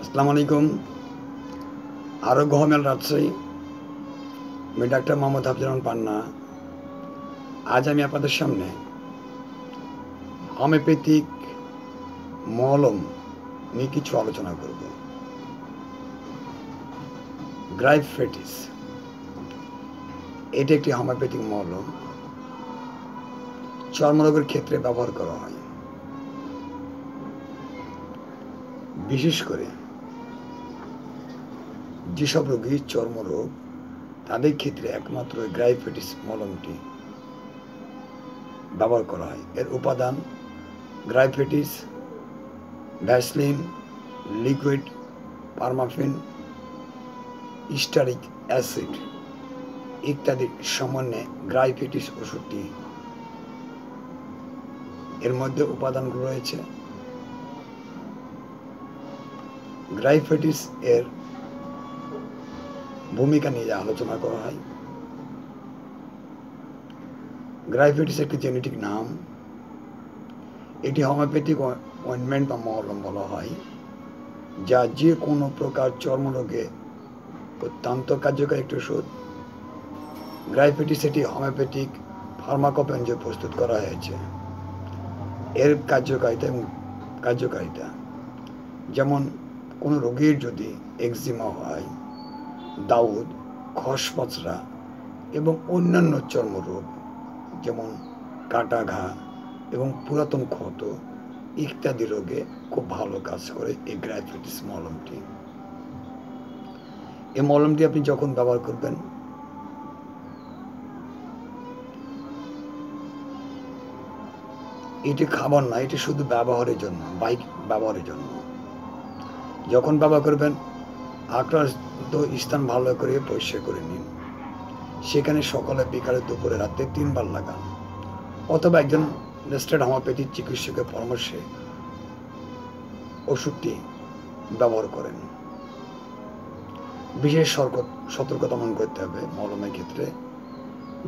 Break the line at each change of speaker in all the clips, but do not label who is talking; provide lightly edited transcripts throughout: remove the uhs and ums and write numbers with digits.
আসসালামু আলাইকুম। আরোগ্য হোমিওল রাজশাহী। আমি ডাক্তার মোহাম্মদ হাফিজুর রহমান পান্না। আজ আমি আপনাদের সামনে হোমিওপ্যাথিক মলম নিয়ে কিছু আলোচনা করব। গ্রাইফেটিস এটি একটি হোমিওপ্যাথিক মলম, চর্মরোগের ক্ষেত্রে ব্যবহার করা হয়। বিশেষ করে যেসব রোগীর চর্মরোগ, তাদের ক্ষেত্রে একমাত্র গ্রাইফেটিস মলমটি ব্যবহার করা হয়। এর উপাদান গ্রাইফেটিস, ভ্যাসলিন, লিকুইড, পারমাফিন, স্টারিক অ্যাসিড ইত্যাদির সমন্বয়ে গ্রাইফেটিস ওষুধটি। এর মধ্যে উপাদানগুলো রয়েছে গ্রাইফেটিস এর ভূমিকা নিয়ে আলোচনা করা হয়। গ্রাইফেটিস একটি জেনেটিক নাম। এটি হোমিওপ্যাথিক অয়েন্টমেন্ট বা মলম বলা হয়, যা যে কোনো প্রকার চর্মরোগে অত্যন্ত কার্যকরী একটি ওষুধ। গ্রাইফেটিস এটি হোমিওপ্যাথিক ফার্মাকোপেঞ্জে প্রস্তুত করা হয়েছে। এর কার্যকারিতা যেমন কোনো রোগীর যদি এক্সিমা হয়, দাউদ, খসপচরা এবং অন্যান্য চর্মরোগ যেমন কাটা ঘা এবং পুরাতন ক্ষত ইত্যাদি রোগে খুব ভালো কাজ করে এই গ্রাইফেটিস মলমটি। এই মলমটি আপনি যখন ব্যবহার করবেন, এটি খাবার না, এটি শুধু ব্যবহারের জন্য, বাইক ব্যবহারের জন্য। যখন ব্যবহার করবেন, আক্রান্ত স্থান ভালো করে পরিষ্কার করে নিন। সেখানে সকালে, বিকালে, দুপুরে, রাতে 3 বার লাগান, অথবা একজন রেজিস্টার্ড হোমিওপ্যাথিক চিকিৎসকের পরামর্শে ওষুধটি ব্যবহার করেন। বিশেষ সতর্কতা মনে করতে হবে মলমের ক্ষেত্রে।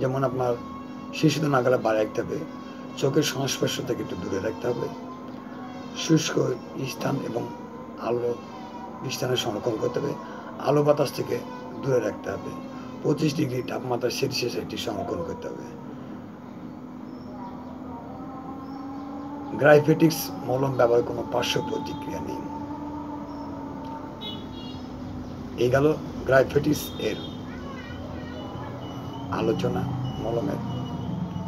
যেমন আপনার শিশুদের নাগালে বাইরে রাখতে হবে, চোখের সংস্পর্শ থেকে একটু দূরে রাখতে হবে, শুষ্ক স্থান এবং আলো স্থানে সংরক্ষণ করতে হবে, আলো বাতাস থেকে দূরে রাখতে হবে, 25 ডিগ্রি তাপমাত্রা সেলসিয়াস এটি সংরক্ষণ করতে হবে। গ্রাইফেটিস মলম ব্যবহার কোনো পার্শ্ব প্রতিক্রিয়া নেই। এই গেল গ্রাইফেটিস এর আলোচনা। মলমের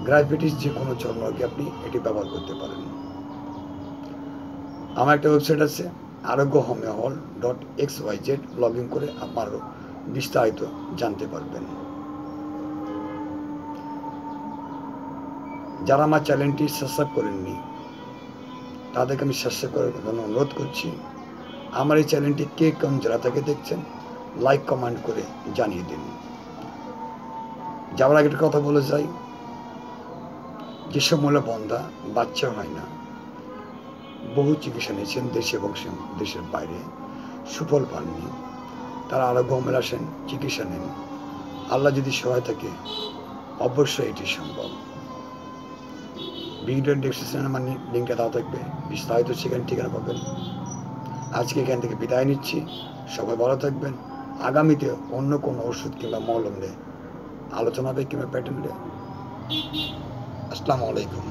গ্রাইফেটিস যে কোনো চর্মরোগে আপনি এটি ব্যবহার করতে পারেন। আমার একটা ওয়েবসাইট আছে, arogyohomeohall.xyz। লগ ইন করে আপনারও বিস্তারিত জানতে পারবেন। যারা আমার চ্যানেলটি সাবস্ক্রাইব করেননি, তাদেরকে আমি সাবস্ক্রাইব করার জন্য অনুরোধ করছি। আমার এই চ্যানেলটি কে কোন জেলা থেকে দেখছেন, লাইক কমেন্ট করে জানিয়ে দিন। যাওয়ার আগে একটা কথা বলে যাই, যেসব মহিলা বন্ধা, বাচ্চা হয় না, বহু চিকিৎসা নিয়েছেন দেশে এবং দেশের বাইরে, সুফল পাননি, তারা আরোগ্য হোমের আসেন, চিকিৎসা নেন। আল্লাহ যদি সহায় থাকে, অবশ্যই এটি সম্ভব। ভিডিও ডেসক্রিপশনে আমার লিঙ্কটা দেওয়া থাকবে, বিস্তারিত সেখানে ঠিকানা পাবেন। আজকে এখান থেকে বিদায় নিচ্ছি। সবাই ভালো থাকবেন। আগামীতে অন্য কোনো ওষুধ কিংবা মলম নিয়ে আলোচনা হবে কিংবা প্যাটার্ন নিয়ে। আসসালামু আলাইকুম।